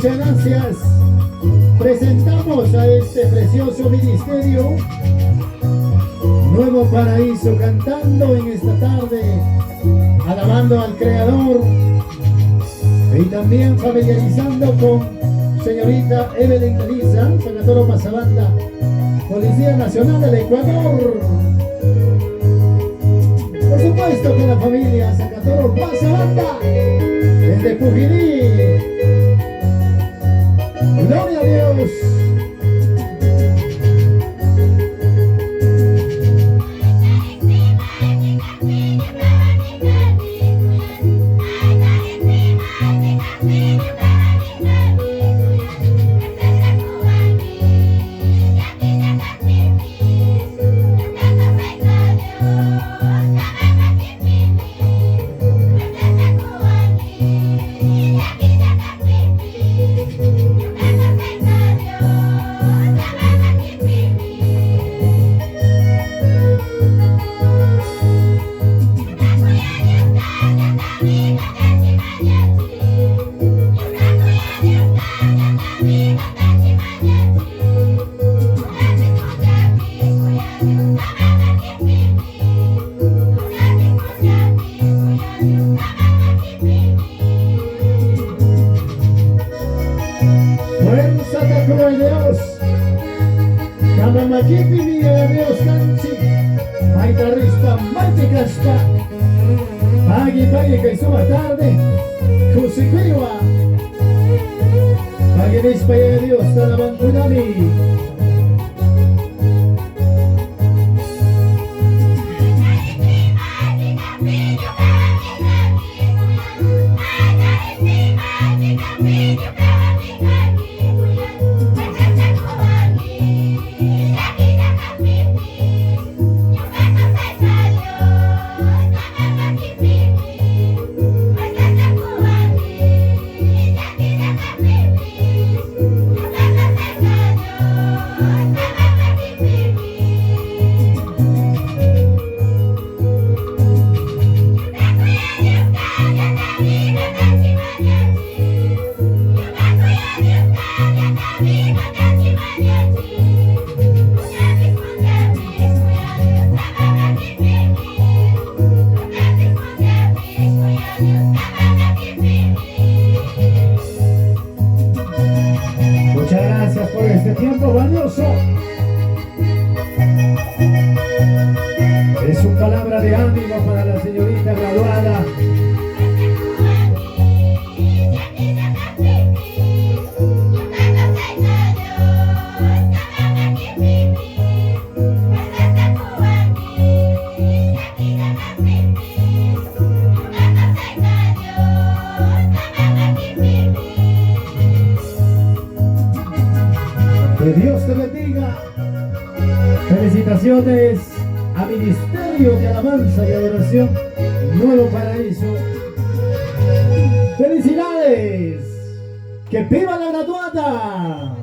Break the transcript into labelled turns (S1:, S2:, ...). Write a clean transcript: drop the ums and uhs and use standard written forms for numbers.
S1: Muchas gracias. Presentamos a este precioso ministerio Nuevo Paraíso, cantando en esta tarde, alabando al Creador y también familiarizando con señorita Evelyn Melissa, Zacatoro Pasabanda, Policía Nacional del Ecuador. Por supuesto con la familia Zacatoro Pasabanda, desde Puquilí. Gloria a Dios. Felicitaciones a Ministerio de Alabanza y Adoración Nuevo Paraíso. ¡Felicidades! ¡Que viva la graduada!